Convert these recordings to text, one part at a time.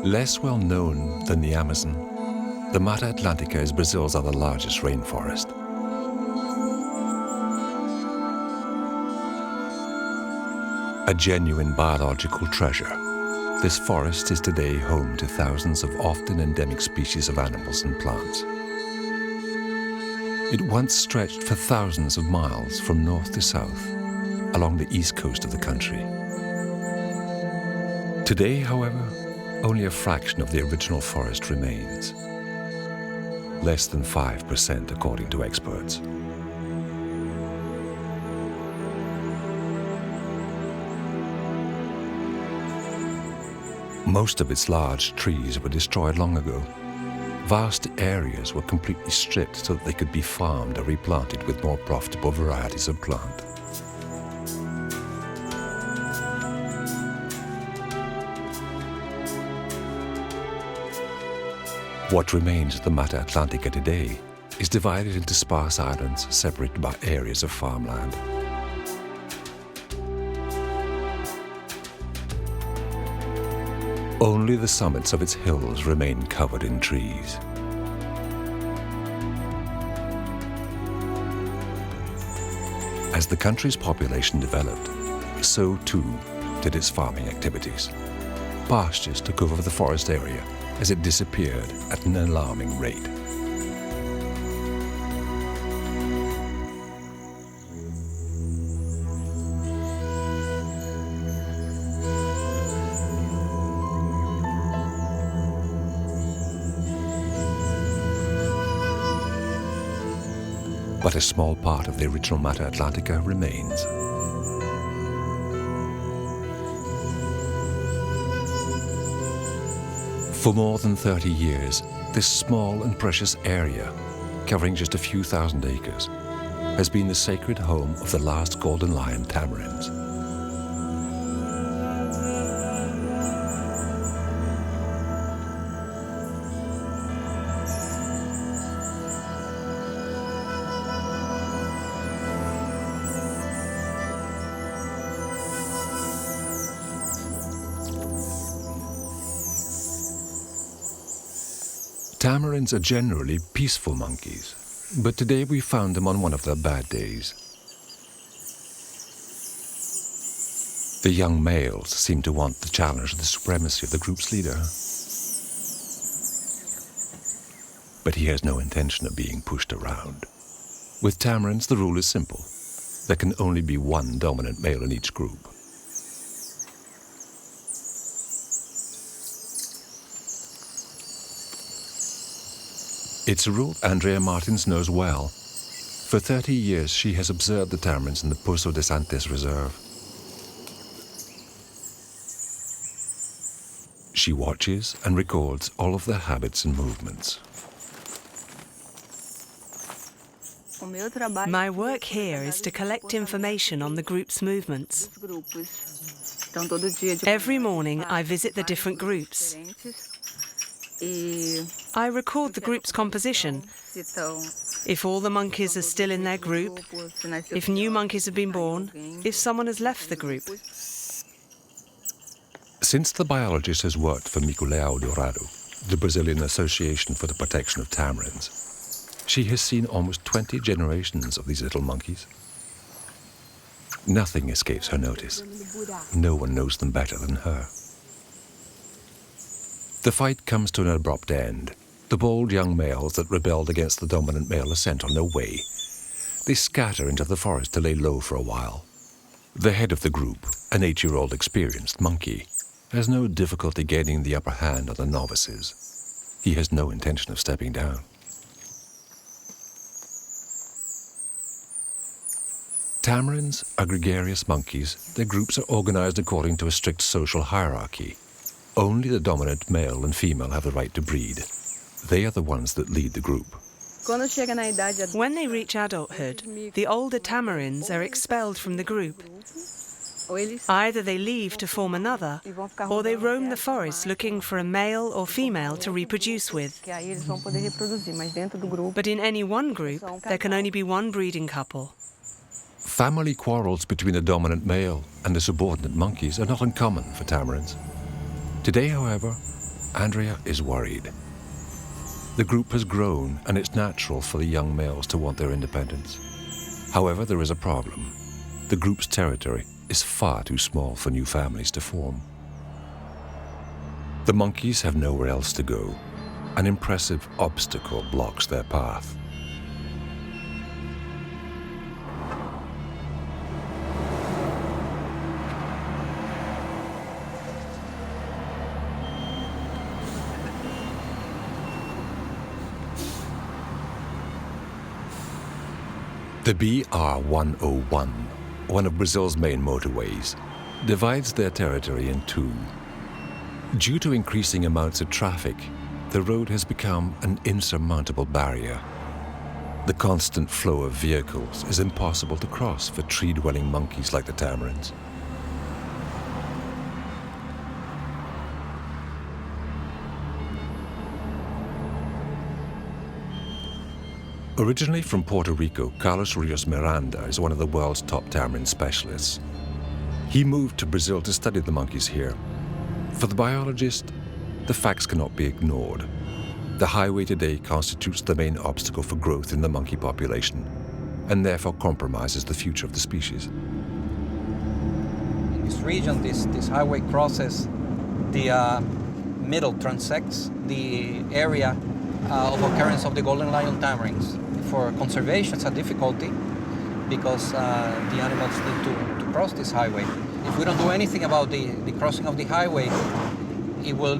Less well known than the Amazon, the Mata Atlântica is Brazil's other largest rainforest. A genuine biological treasure, this forest is today home to thousands of often endemic species of animals and plants. It once stretched for thousands of miles from north to south along the east coast of the country. Today, however, only a fraction of the original forest remains. Less than 5% according to experts. Most of its large trees were destroyed long ago. Vast areas were completely stripped so that they could be farmed or replanted with more profitable varieties of plant. What remains of the Mata Atlântica today is divided into sparse islands separated by areas of farmland. Only the summits of its hills remain covered in trees. As the country's population developed, so too did its farming activities. Pastures took over the forest area as it disappeared at an alarming rate. But a small part of the original Mata Atlântica remains. For more than 30 years, this small and precious area, covering just a few thousand acres, has been the sacred home of the last Golden Lion Tamarins. Tamarins are generally peaceful monkeys, but today we found them on one of their bad days. The young males seem to want to challenge the supremacy of the group's leader. But he has no intention of being pushed around. With tamarins, the rule is simple. There can only be one dominant male in each group. It's a rule Andrea Martins knows well. For 30 years, she has observed the tamarins in the Poço de Santos Reserve. She watches and records all of their habits and movements. My work here is to collect information on the group's movements. Every morning, I visit the different groups. I record the group's composition. If all the monkeys are still in their group, if new monkeys have been born, if someone has left the group. Since the biologist has worked for Mico-Leão-Dourado, the Brazilian Association for the Protection of Tamarins, she has seen almost 20 generations of these little monkeys. Nothing escapes her notice. No one knows them better than her. The fight comes to an abrupt end. The bold young males that rebelled against the dominant male are sent on their way. They scatter into the forest to lay low for a while. The head of the group, an 8-year-old experienced monkey, has no difficulty gaining the upper hand on the novices. He has no intention of stepping down. Tamarins are gregarious monkeys. Their groups are organized according to a strict social hierarchy. Only the dominant male and female have the right to breed. They are the ones that lead the group. When they reach adulthood, the older tamarins are expelled from the group. Either they leave to form another, or they roam the forest looking for a male or female to reproduce with. But in any one group, there can only be one breeding couple. Family quarrels between the dominant male and the subordinate monkeys are not uncommon for tamarins. Today, however, Andrea is worried. The group has grown, and it's natural for the young males to want their independence. However, there is a problem. The group's territory is far too small for new families to form. The monkeys have nowhere else to go. An impressive obstacle blocks their path. The BR-101, one of Brazil's main motorways, divides their territory in two. Due to increasing amounts of traffic, the road has become an insurmountable barrier. The constant flow of vehicles is impossible to cross for tree-dwelling monkeys like the tamarins. Originally from Puerto Rico, Carlos Rios Miranda is one of the world's top tamarin specialists. He moved to Brazil to study the monkeys here. For the biologist, the facts cannot be ignored. The highway today constitutes the main obstacle for growth in the monkey population, and therefore compromises the future of the species. In this region, this highway crosses the middle, transects the area of occurrence of the Golden Lion Tamarins. For conservation, it's a difficulty because the animals need to cross this highway. If we don't do anything about the crossing of the highway, it will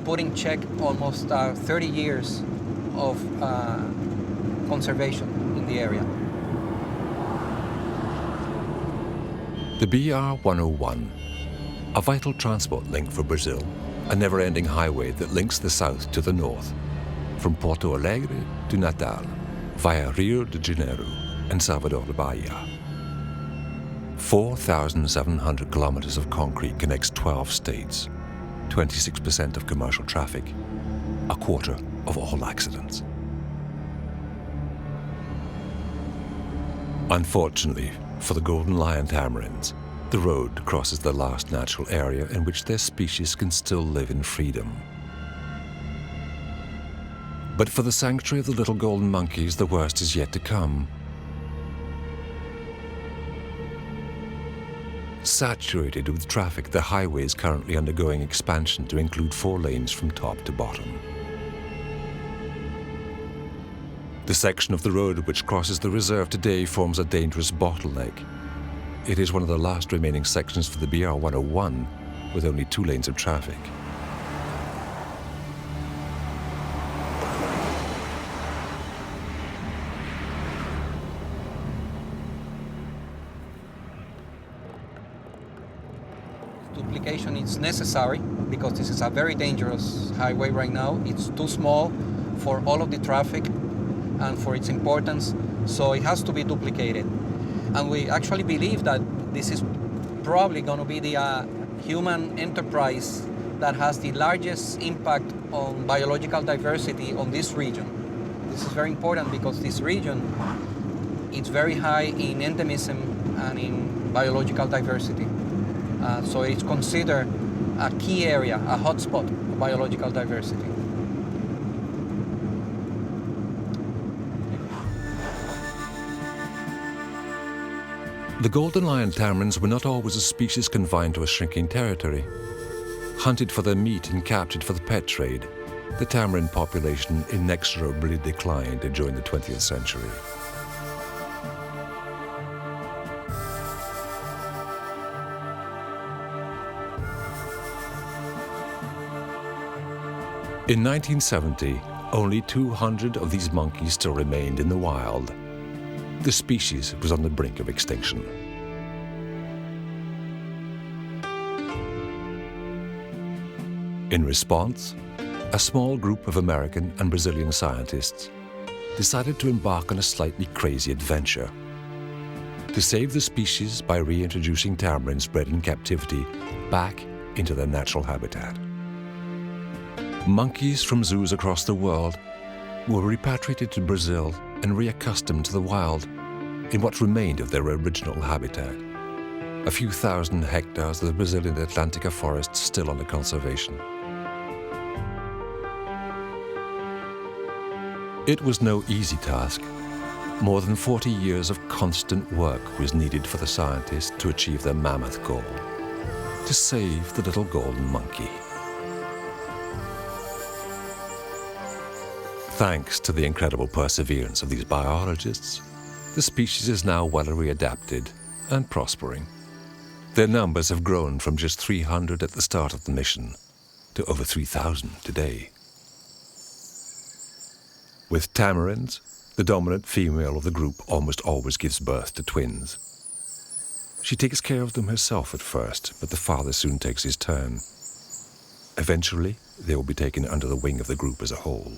put in check almost 30 years of conservation in the area. The BR-101, a vital transport link for Brazil, a never-ending highway that links the south to the north, from Porto Alegre to Natal, via Rio de Janeiro and Salvador de Bahia. 4,700 kilometers of concrete connects 12 states, 26% of commercial traffic, a quarter of all accidents. Unfortunately for the Golden Lion Tamarins, the road crosses the last natural area in which their species can still live in freedom. But for the sanctuary of the little golden monkeys, the worst is yet to come. Saturated with traffic, the highway is currently undergoing expansion to include 4 lanes from top to bottom. The section of the road which crosses the reserve today forms a dangerous bottleneck. It is one of the last remaining sections for the BR-101, with only 2 lanes of traffic. Duplication is necessary because this is a very dangerous highway right now. It's too small for all of the traffic and for its importance, so it has to be duplicated. And we actually believe that this is probably going to be the human enterprise that has the largest impact on biological diversity on this region. This is very important because this region is very high in endemism and in biological diversity. So it's considered a key area, a hotspot of biological diversity. The Golden Lion Tamarins were not always a species confined to a shrinking territory. Hunted for their meat and captured for the pet trade, the tamarin population inexorably declined during the 20th century. In 1970, only 200 of these monkeys still remained in the wild. The species was on the brink of extinction. In response, a small group of American and Brazilian scientists decided to embark on a slightly crazy adventure to save the species by reintroducing tamarins bred in captivity back into their natural habitat. Monkeys from zoos across the world were repatriated to Brazil and reaccustomed to the wild, in what remained of their original habitat, a few thousand hectares of the Brazilian Atlantica forests still under conservation. It was no easy task. More than 40 years of constant work was needed for the scientists to achieve their mammoth goal, to save the little golden monkey. Thanks to the incredible perseverance of these biologists, the species is now well readapted and prospering. Their numbers have grown from just 300 at the start of the mission to over 3,000 today. With tamarins, the dominant female of the group almost always gives birth to twins. She takes care of them herself at first, but the father soon takes his turn. Eventually, they will be taken under the wing of the group as a whole.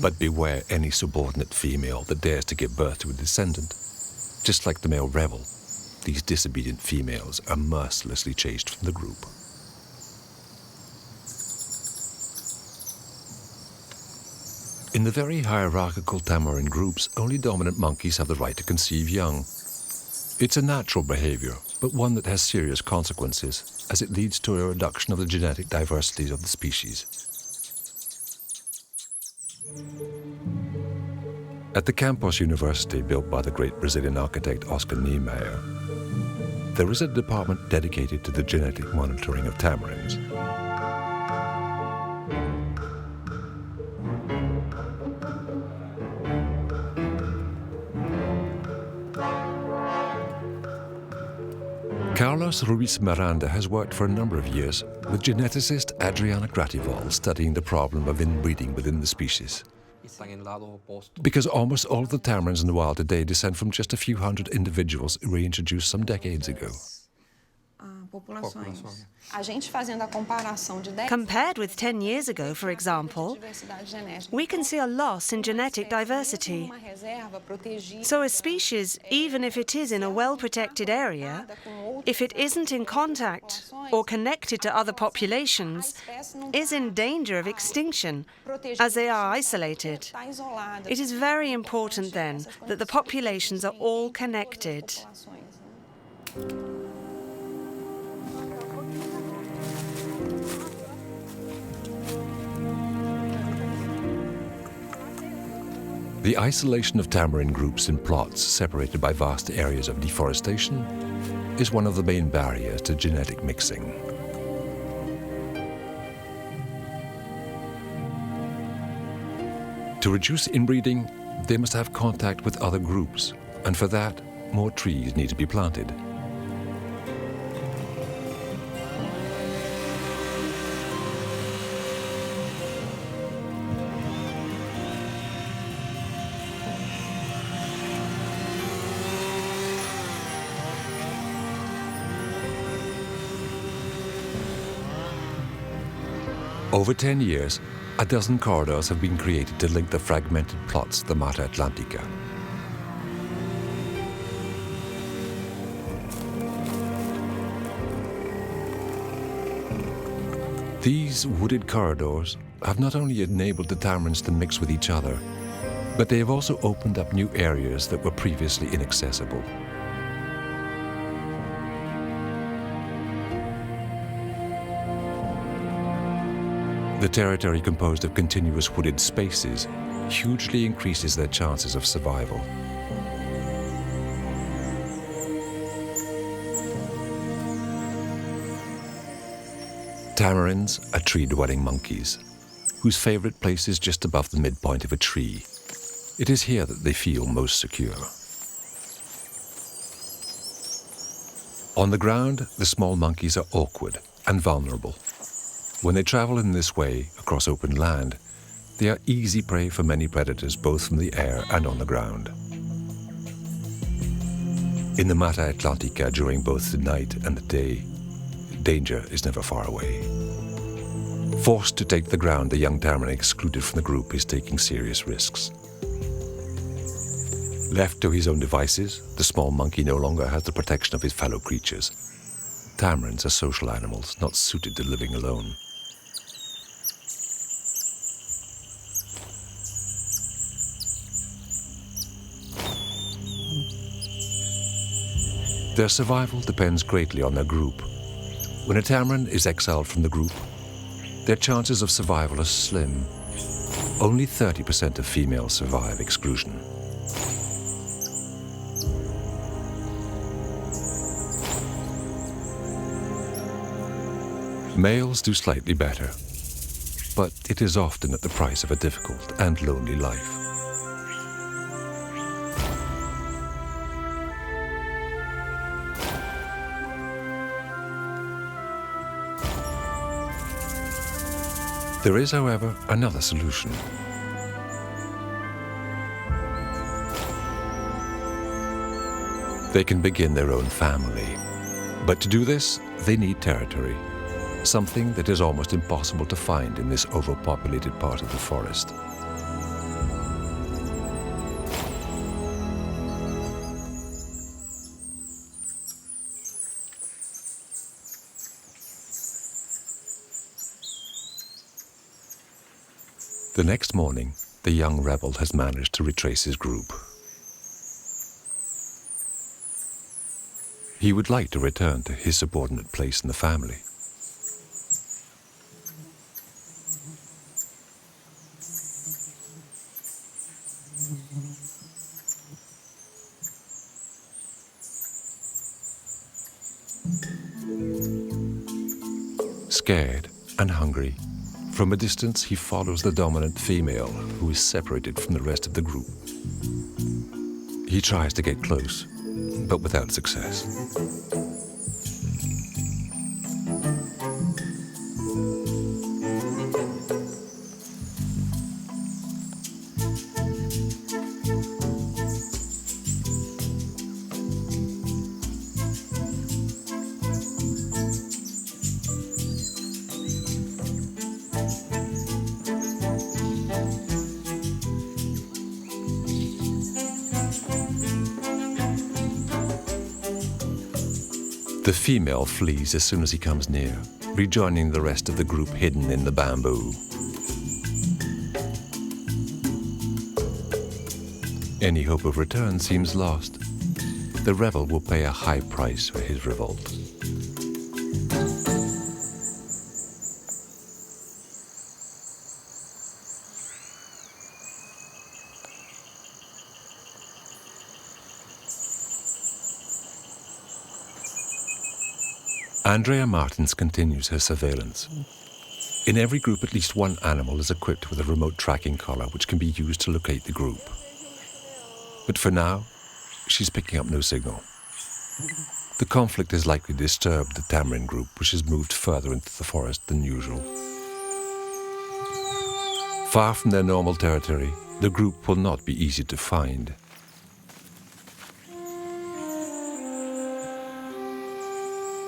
But beware any subordinate female that dares to give birth to a descendant. Just like the male rebel, these disobedient females are mercilessly chased from the group. In the very hierarchical tamarin groups, only dominant monkeys have the right to conceive young. It's a natural behavior, but one that has serious consequences, as it leads to a reduction of the genetic diversity of the species. At the campus university built by the great Brazilian architect Oscar Niemeyer, there is a department dedicated to the genetic monitoring of tamarins. Carlos Ruiz Miranda has worked for a number of years with geneticist Adriana Gratival studying the problem of inbreeding within the species. Because almost all of the tamarins in the wild today descend from just a few hundred individuals reintroduced some decades ago. Compared with 10 years ago, for example, we can see a loss in genetic diversity. So a species, even if it is in a well-protected area, if it isn't in contact or connected to other populations, is in danger of extinction, as they are isolated. It is very important, then, that the populations are all connected. The isolation of tamarin groups in plots separated by vast areas of deforestation is one of the main barriers to genetic mixing. To reduce inbreeding, they must have contact with other groups, and for that, more trees need to be planted. Over 10 years, a dozen corridors have been created to link the fragmented plots of the Mata Atlantica. These wooded corridors have not only enabled the tamarins to mix with each other, but they have also opened up new areas that were previously inaccessible. The territory composed of continuous wooded spaces hugely increases their chances of survival. Tamarins are tree-dwelling monkeys, whose favorite place is just above the midpoint of a tree. It is here that they feel most secure. On the ground, the small monkeys are awkward and vulnerable. When they travel in this way across open land, they are easy prey for many predators both from the air and on the ground. In the Mata Atlantica during both the night and the day, danger is never far away. Forced to take the ground, the young tamarin excluded from the group is taking serious risks. Left to his own devices, the small monkey no longer has the protection of his fellow creatures. Tamarins are social animals, not suited to living alone. Their survival depends greatly on their group. When a tamarin is exiled from the group, their chances of survival are slim. Only 30% of females survive exclusion. Males do slightly better, but it is often at the price of a difficult and lonely life. There is, however, another solution. They can begin their own family. But to do this, they need territory, something that is almost impossible to find in this overpopulated part of the forest. The next morning, the young rebel has managed to retrace his group. He would like to return to his subordinate place in the family. Scared and hungry, from a distance he follows the dominant female, who is separated from the rest of the group. He tries to get close, but without success. The female flees as soon as he comes near, rejoining the rest of the group hidden in the bamboo. Any hope of return seems lost. The rebel will pay a high price for his revolt. Andrea Martins continues her surveillance. In every group, at least one animal is equipped with a remote tracking collar which can be used to locate the group. But for now, she's picking up no signal. The conflict has likely disturbed the Tamarin group, which has moved further into the forest than usual. Far from their normal territory, the group will not be easy to find.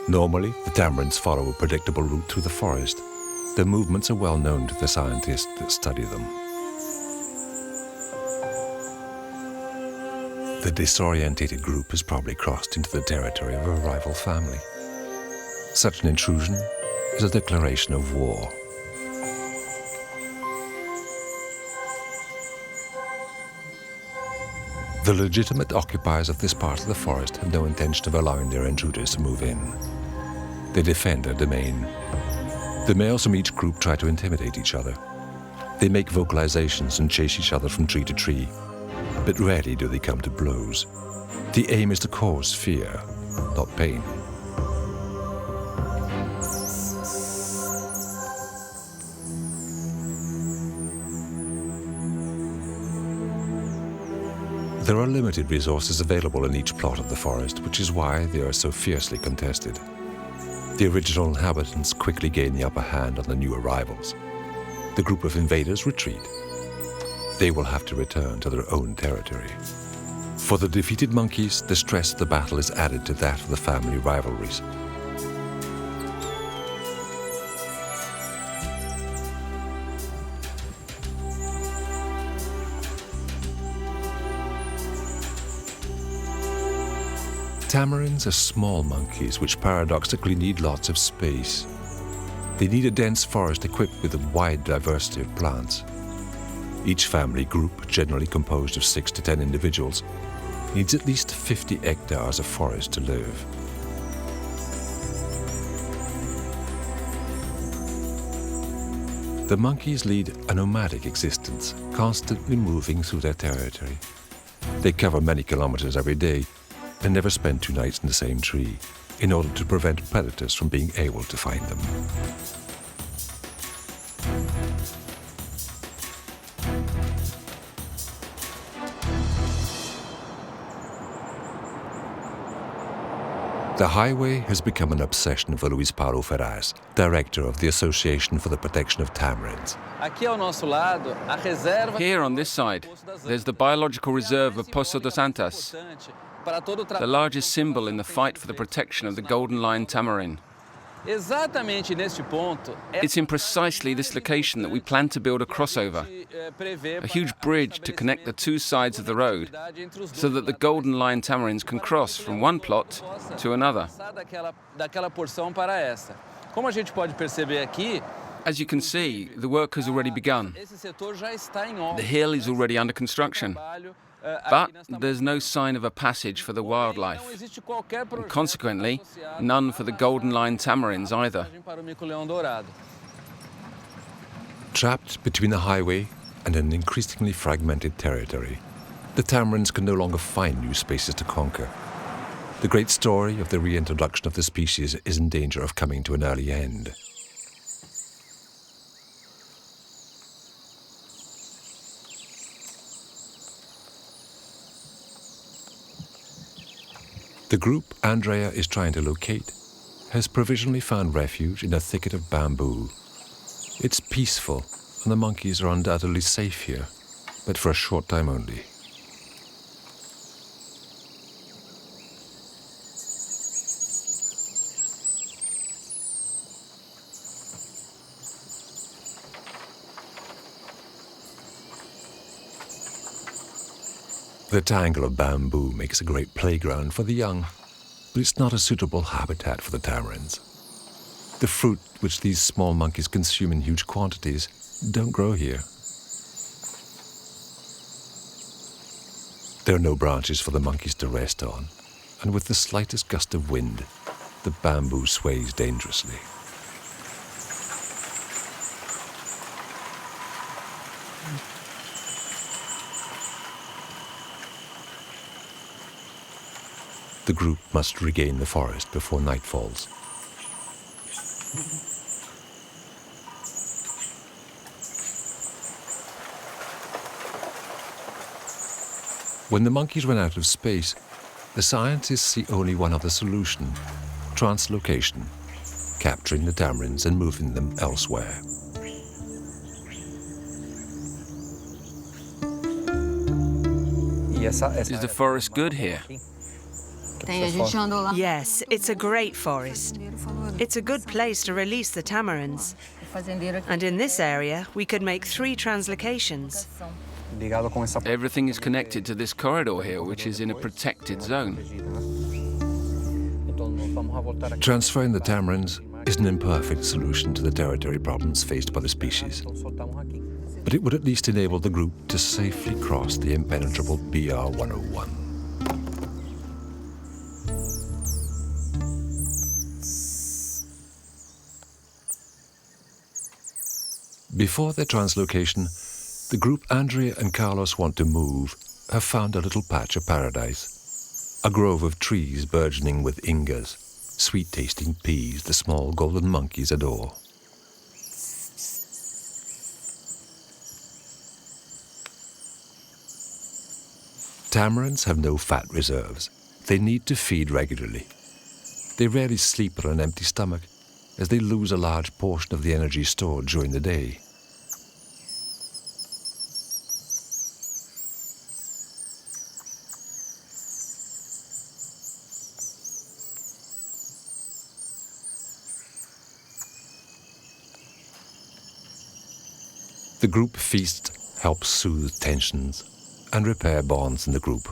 Normally, the tamarins follow a predictable route through the forest. Their movements are well known to the scientists that study them. The disorientated group has probably crossed into the territory of a rival family. Such an intrusion is a declaration of war. The legitimate occupiers of this part of the forest have no intention of allowing their intruders to move in. They defend their domain. The males from each group try to intimidate each other. They make vocalizations and chase each other from tree to tree, but rarely do they come to blows. The aim is to cause fear, not pain. There are limited resources available in each plot of the forest, which is why they are so fiercely contested. The original inhabitants quickly gain the upper hand on the new arrivals. The group of invaders retreat. They will have to return to their own territory. For the defeated monkeys, the stress of the battle is added to that of the family rivalries. Tamarins are small monkeys which paradoxically need lots of space. They need a dense forest equipped with a wide diversity of plants. Each family group, generally composed of 6 to 10 individuals, needs at least 50 hectares of forest to live. The monkeys lead a nomadic existence, constantly moving through their territory. They cover many kilometers every day and never spend 2 nights in the same tree, in order to prevent predators from being able to find them. The highway has become an obsession for Luis Paulo Ferraz, director of the Association for the Protection of Tamarins. Here on this side, there's the biological reserve of Poço dos Antas, the largest symbol in the fight for the protection of the Golden Lion Tamarin. It's in precisely this location that we plan to build a crossover, a huge bridge to connect the 2 sides of the road, so that the Golden Lion Tamarins can cross from one plot to another. As you can see, the work has already begun. The hill is already under construction, but there's no sign of a passage for the wildlife, and consequently, none for the Golden Lion Tamarins either. Trapped between the highway and an increasingly fragmented territory, the Tamarins can no longer find new spaces to conquer. The great story of the reintroduction of the species is in danger of coming to an early end. The group Andrea is trying to locate has provisionally found refuge in a thicket of bamboo. It's peaceful, and the monkeys are undoubtedly safe here, but for a short time only. The tangle of bamboo makes a great playground for the young, but it's not a suitable habitat for the tamarins. The fruit which these small monkeys consume in huge quantities don't grow here. There are no branches for the monkeys to rest on, and with the slightest gust of wind, the bamboo sways dangerously. The group must regain the forest before night falls. When the monkeys run out of space, the scientists see only one other solution: translocation, capturing the tamarins and moving them elsewhere. Is the forest good here? Yes, it's a great forest. It's a good place to release the tamarins. And in this area, we could make 3 translocations. Everything is connected to this corridor here, which is in a protected zone. Transferring the tamarins is an imperfect solution to the territory problems faced by the species, but it would at least enable the group to safely cross the impenetrable BR-101. Before their translocation, the group Andrea and Carlos want to move have found a little patch of paradise, a grove of trees burgeoning with ingas, sweet-tasting peas the small golden monkeys adore. Tamarins have no fat reserves. They need to feed regularly. They rarely sleep on an empty stomach, as they lose a large portion of the energy stored during the day. The group feast helps soothe tensions and repair bonds in the group.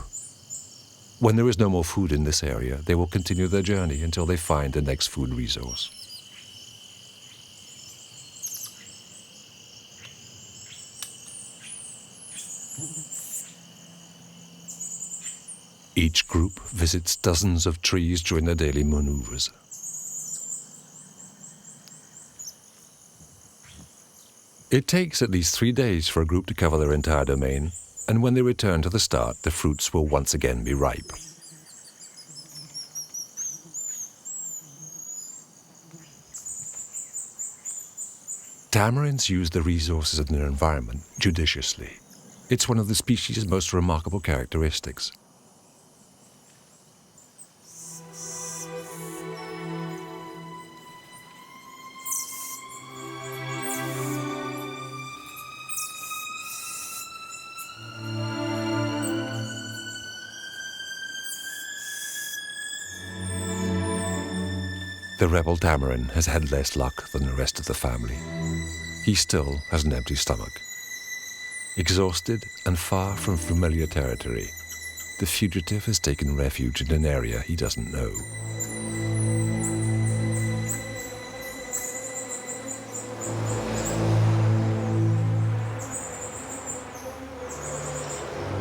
When there is no more food in this area, they will continue their journey until they find the next food resource. Each group visits dozens of trees during their daily maneuvers. It takes at least 3 days for a group to cover their entire domain, and when they return to the start, the fruits will once again be ripe. Tamarins use the resources of their environment judiciously. It's one of the species' most remarkable characteristics. The rebel tamarin has had less luck than the rest of the family. He still has an empty stomach. Exhausted and far from familiar territory, the fugitive has taken refuge in an area he doesn't know.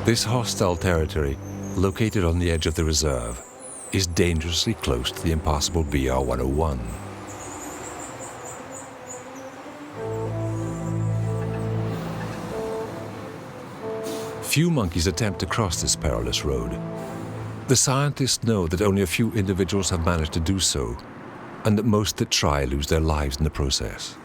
This hostile territory, located on the edge of the reserve, is dangerously close to the impassable BR-101. Few monkeys attempt to cross this perilous road. The scientists know that only a few individuals have managed to do so, and that most that try lose their lives in the process.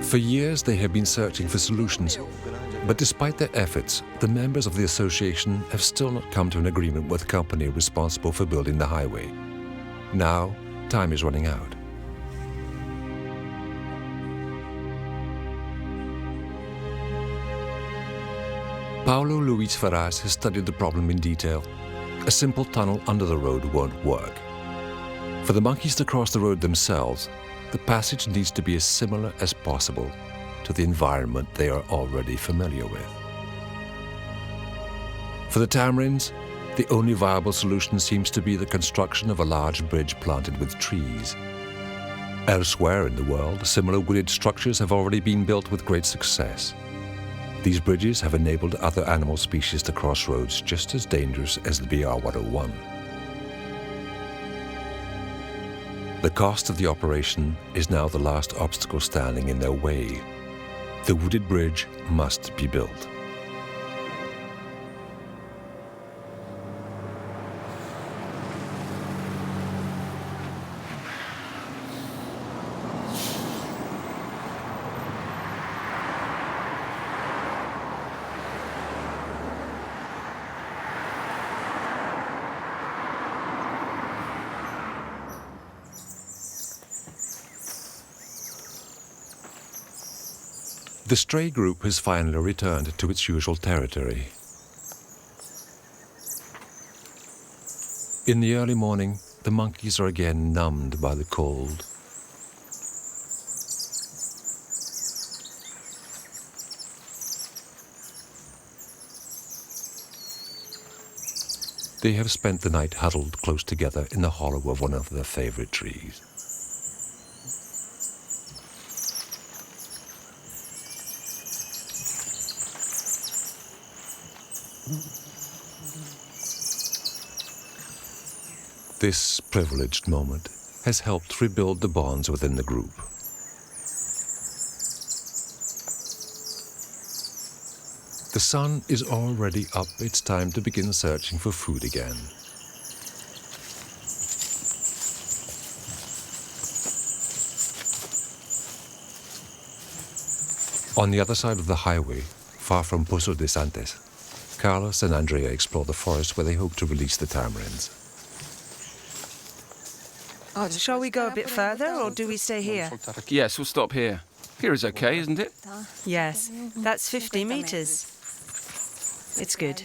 For years they have been searching for solutions, but despite their efforts, the members of the association have still not come to an agreement with the company responsible for building the highway. Now, time is running out. Paulo Luis Ferraz has studied the problem in detail. A simple tunnel under the road won't work. For the monkeys to cross the road themselves, the passage needs to be as similar as possible to the environment they are already familiar with. For the tamarins, the only viable solution seems to be the construction of a large bridge planted with trees. Elsewhere in the world, similar wooded structures have already been built with great success. These bridges have enabled other animal species to cross roads just as dangerous as the BR-101. The cost of the operation is now the last obstacle standing in their way. The wooded bridge must be built. The stray group has finally returned to its usual territory. In the early morning, the monkeys are again numbed by the cold. They have spent the night huddled close together in the hollow of one of their favorite trees. This privileged moment has helped rebuild the bonds within the group. The sun is already up. It's time to begin searching for food again. On the other side of the highway, far from Poço de Santos, Carlos and Andrea explore the forest where they hope to release the tamarins. Shall we go a bit further, or do we stay here? Yes, we'll stop here. Here is okay, isn't it? Yes, that's 50 meters. It's good.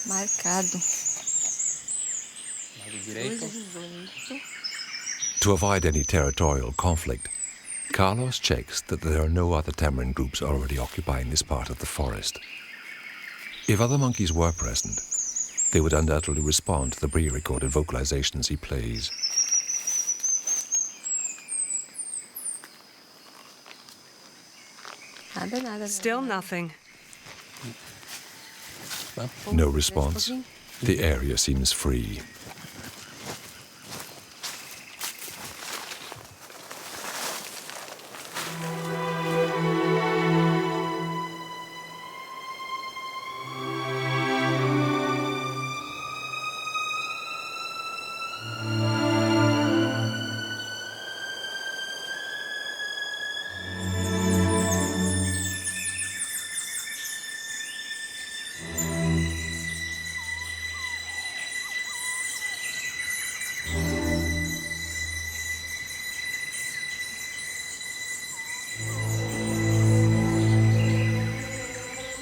Lado direito. To avoid any territorial conflict, Carlos checks that there are no other tamarin groups already occupying this part of the forest. If other monkeys were present, they would undoubtedly respond to the pre-recorded vocalizations he plays. Still nothing. No response. The area seems free.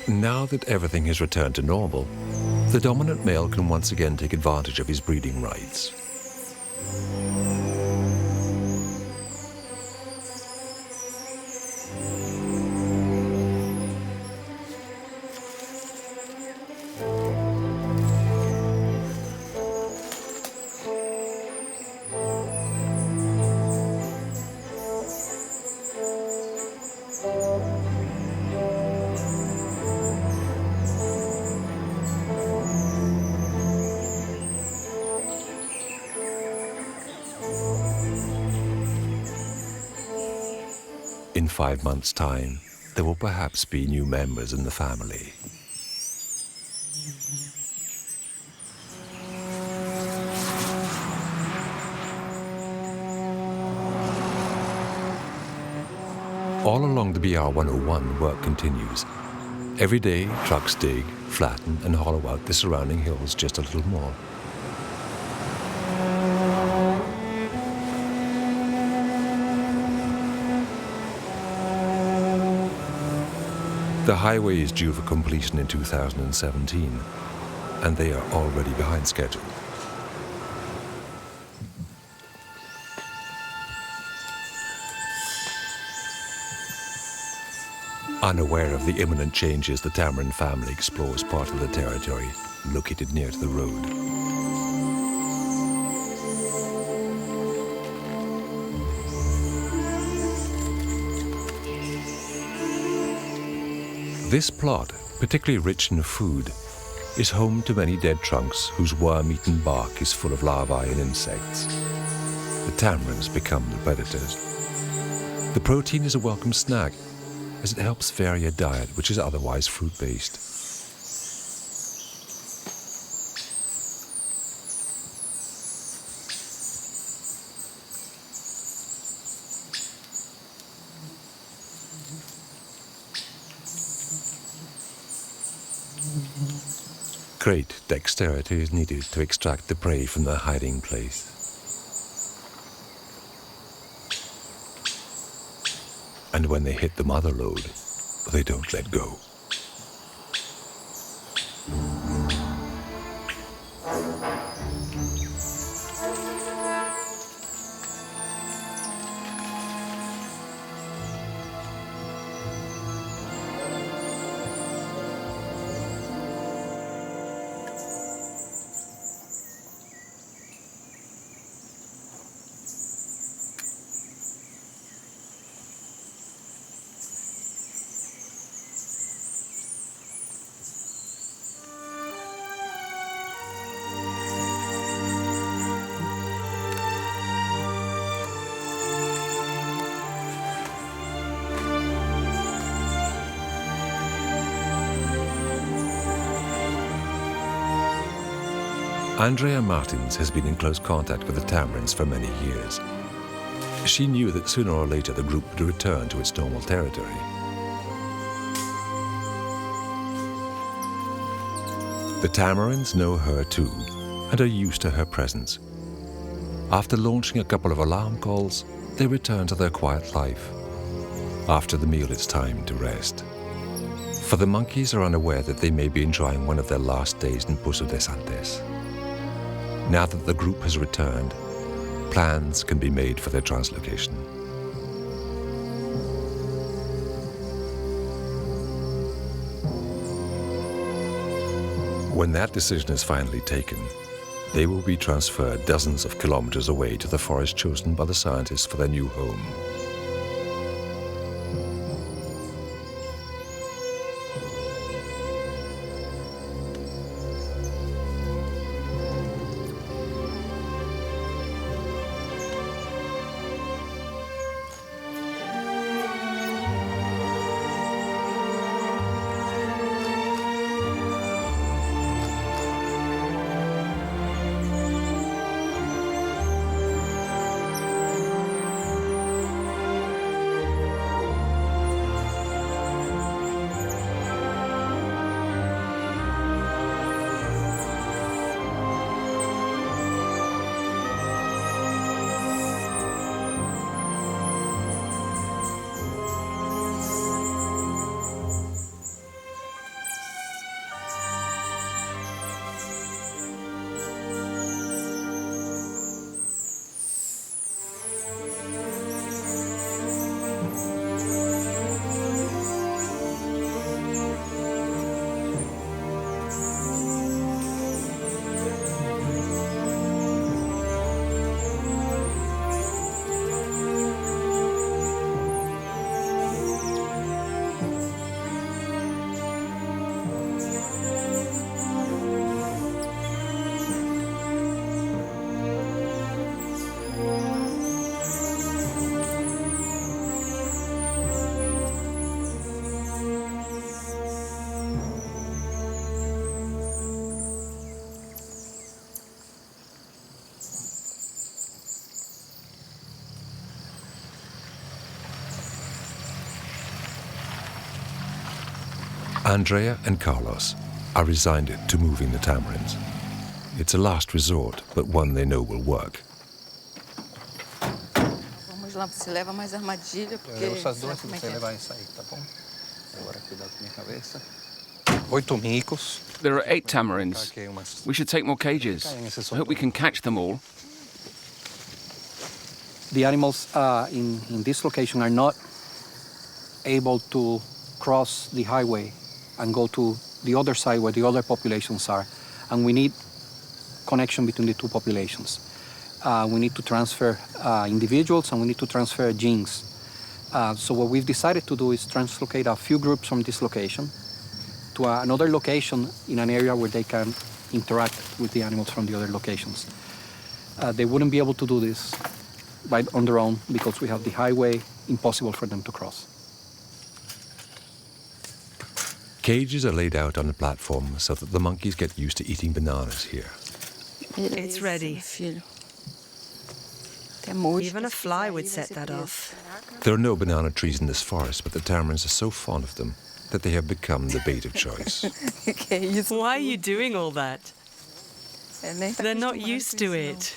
Now that everything has returned to normal, the dominant male can once again take advantage of his breeding rights. In 5 months' time, there will perhaps be new members in the family. All along the BR-101, work continues. Every day, trucks dig, flatten, and hollow out the surrounding hills just a little more. The highway is due for completion in 2017, and they are already behind schedule. Unaware of the imminent changes, the Tamarin family explores part of the territory located near to the road. This plot, particularly rich in food, is home to many dead trunks whose worm-eaten bark is full of larvae and insects. The tamarins become the predators. The protein is a welcome snack, as it helps vary a diet which is otherwise fruit-based. Great dexterity is needed to extract the prey from their hiding place. And when they hit the mother lode, they don't let go. Andrea Martins has been in close contact with the tamarins for many years. She knew that sooner or later the group would return to its normal territory. The tamarins know her too, and are used to her presence. After launching a couple of alarm calls, they return to their quiet life. After the meal, it's time to rest. For the monkeys are unaware that they may be enjoying one of their last days in Poço de Santos. Now that the group has returned, plans can be made for their translocation. When that decision is finally taken, they will be transferred dozens of kilometers away to the forest chosen by the scientists for their new home. Andrea and Carlos are resigned to moving the tamarins. It's a last resort, but one they know will work. Vamos lá, você leva mais armadilha, porque... Essas duas você levar isso aí, tá bom? Agora cuidado com minha cabeça. 8 micos. There are 8 tamarins. We should take more cages. I hope we can catch them all. The animals in this location are not able to cross the highway and go to the other side where the other populations are. And we need connection between the two populations. We need to transfer individuals and we need to transfer genes. So what we've decided to do is translocate a few groups from this location to another location in an area where they can interact with the animals from the other locations. They wouldn't be able to do this on their own because we have the highway impossible for them to cross. Cages are laid out on the platform so that the monkeys get used to eating bananas here. It's ready. Even a fly would set that off. There are no banana trees in this forest, but the tamarins are so fond of them that they have become the bait of choice. Why are you doing all that? They're not used to it.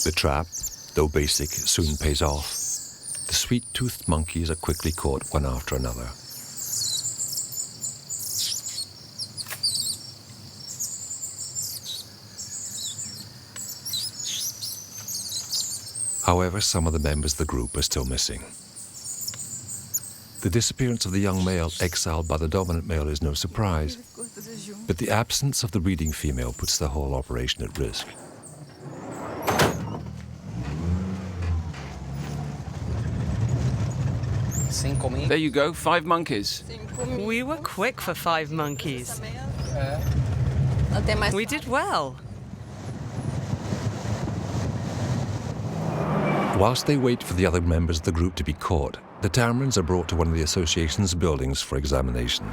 The trap, though basic, soon pays off. The sweet-toothed monkeys are quickly caught one after another. However, some of the members of the group are still missing. The disappearance of the young male exiled by the dominant male is no surprise, but the absence of the breeding female puts the whole operation at risk. There you go, 5 monkeys. We were quick for 5 monkeys. We did well. Whilst they wait for the other members of the group to be caught, the tamarins are brought to one of the association's buildings for examination.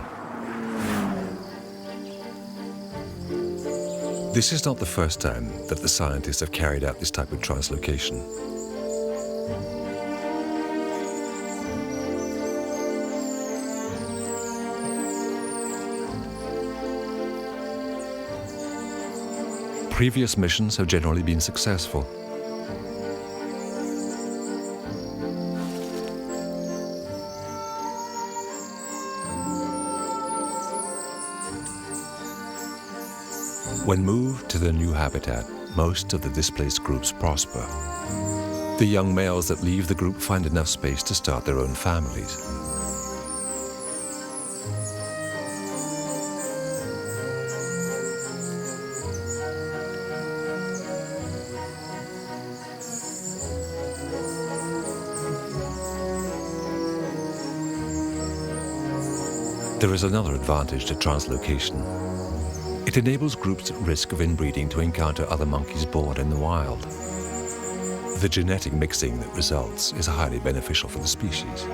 This is not the first time that the scientists have carried out this type of translocation. Previous missions have generally been successful. When moved to their new habitat, most of the displaced groups prosper. The young males that leave the group find enough space to start their own families. There is another advantage to translocation. It enables groups at risk of inbreeding to encounter other monkeys born in the wild. The genetic mixing that results is highly beneficial for the species.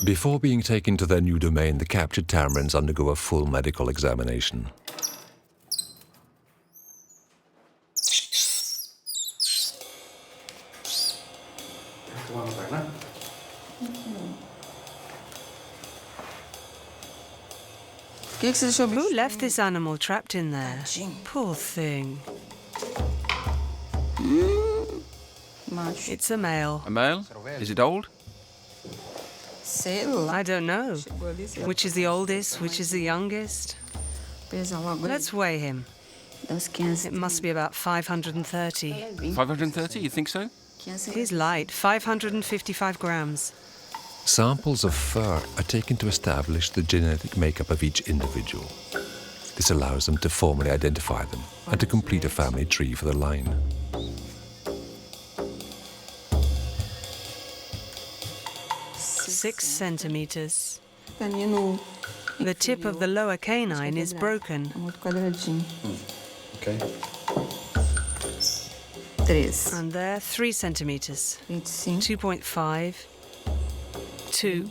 Before being taken to their new domain, the captured tamarins undergo a full medical examination. Who left this animal trapped in there? Poor thing. It's a male. A male? Is it old? I don't know. Which is the oldest, which is the youngest? Let's weigh him. It must be about 530. 530, you think so? He's light, 555 grams. Samples of fur are taken to establish the genetic makeup of each individual. This allows them to formally identify them and to complete a family tree for the line. Six centimeters. The tip of the lower canine is broken. Okay. And there, 3 centimeters. 2.5. 2.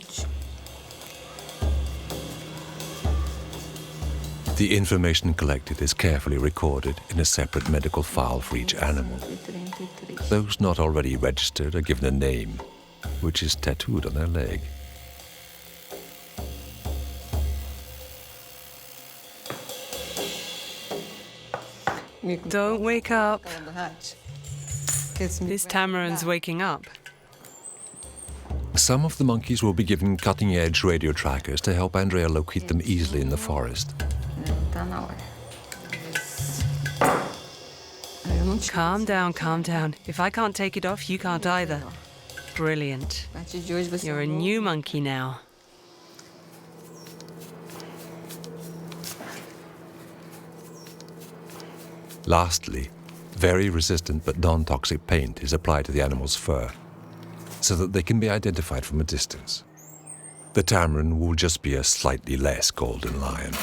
The information collected is carefully recorded in a separate medical file for each animal. Those not already registered are given a name, which is tattooed on their leg. Don't wake up. This tamarin's waking up. Some of the monkeys will be given cutting-edge radio trackers to help Andrea locate them easily in the forest. Calm down, calm down. If I can't take it off, you can't either. Brilliant. You're a new monkey now. Lastly, very resistant but non-toxic paint is applied to the animal's fur, so that they can be identified from a distance. The tamarin will just be a slightly less golden lion.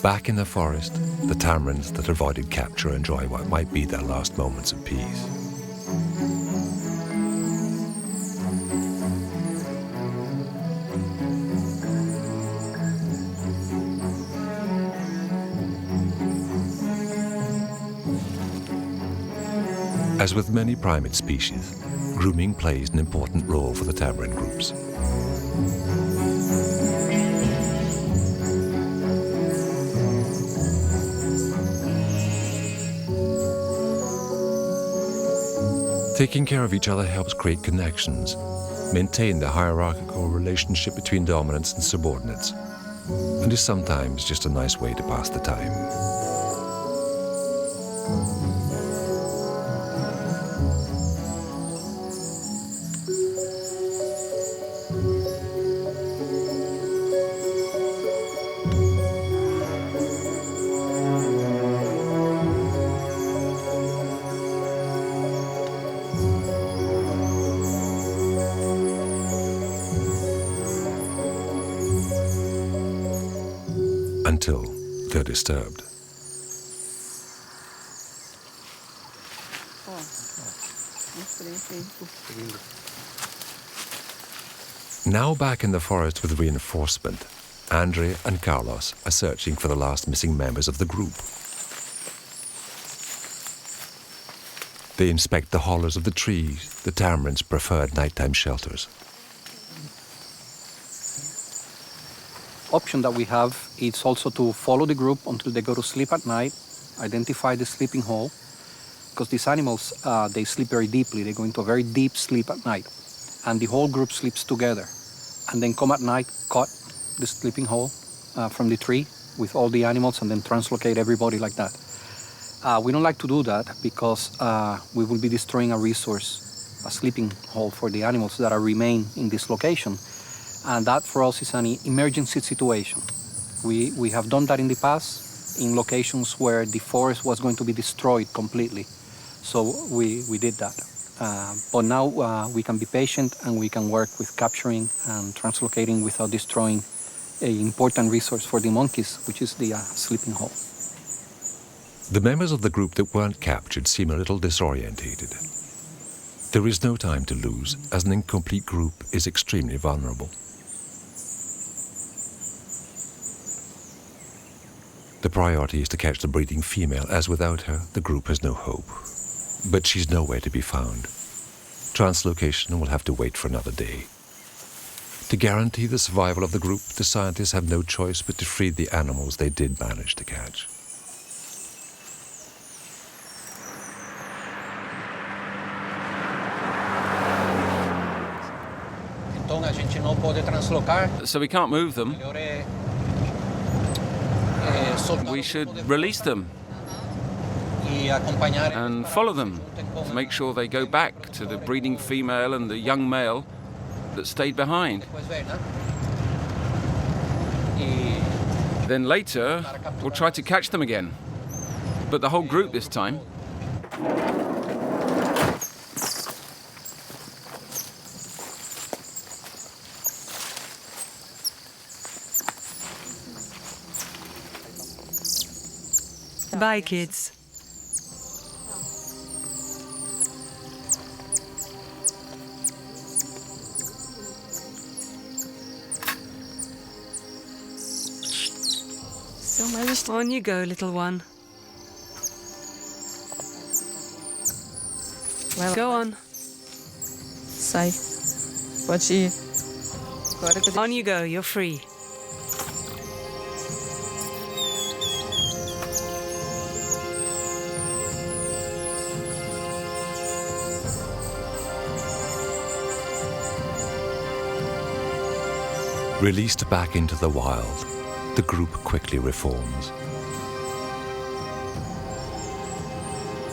Back in the forest, the tamarins that avoided capture enjoy what might be their last moments of peace. As with many primate species, grooming plays an important role for the tamarin groups. Taking care of each other helps create connections, maintain the hierarchical relationship between dominants and subordinates, and is sometimes just a nice way to pass the time. until they're disturbed. Now back in the forest with reinforcement, Andre and Carlos are searching for the last missing members of the group. They inspect the hollows of the trees, the tamarins' preferred nighttime shelters. Option that we have is also to follow the group until they go to sleep at night, identify the sleeping hole, because these animals, they sleep very deeply. They go into a very deep sleep at night, and the whole group sleeps together, and then come at night, cut the sleeping hole from the tree with all the animals, and then translocate everybody like that. We don't like to do that because we will be destroying a resource, a sleeping hole for the animals that remain in this location. And that for us is an emergency situation. We have done that in the past in locations where the forest was going to be destroyed completely. So we did that. But now we can be patient and we can work with capturing and translocating without destroying an important resource for the monkeys, which is the sleeping hole. The members of the group that weren't captured seem a little disorientated. There is no time to lose, as an incomplete group is extremely vulnerable. The priority is to catch the breeding female, as without her, the group has no hope. But she's nowhere to be found. Translocation will have to wait for another day. To guarantee the survival of the group, the scientists have no choice but to free the animals they did manage to catch. So we can't move them. We should release them and follow them to make sure they go back to the breeding female and the young male that stayed behind. Then later, we'll try to catch them again, but the whole group this time. Bye, kids. On you go, little one. Go on. Sai. Pode ir. On you go, you're free. Released back into the wild, the group quickly reforms.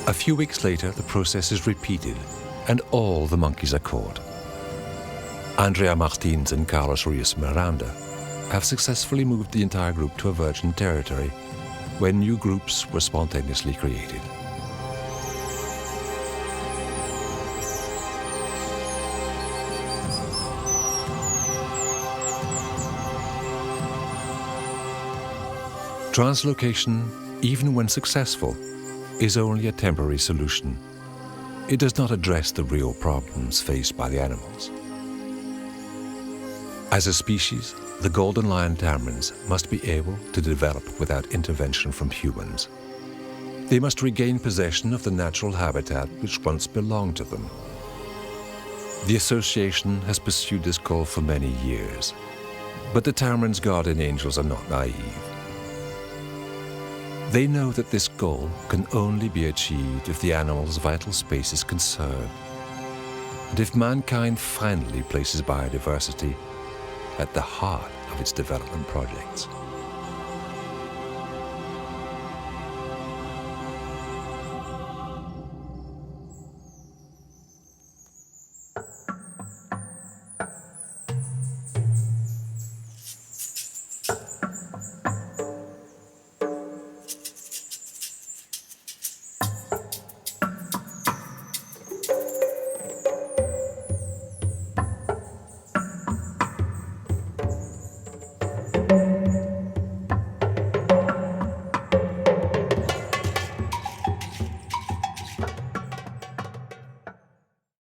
A few weeks later, the process is repeated, and all the monkeys are caught. Andrea Martins and Carlos Ruiz Miranda have successfully moved the entire group to a virgin territory, where new groups were spontaneously created. Translocation, even when successful, is only a temporary solution. It does not address the real problems faced by the animals. As a species, the Golden Lion Tamarins must be able to develop without intervention from humans. They must regain possession of the natural habitat which once belonged to them. The association has pursued this goal for many years, but the Tamarins' guardian angels are not naive. They know that this goal can only be achieved if the animal's vital space is conserved, and if mankind finally places biodiversity at the heart of its development projects.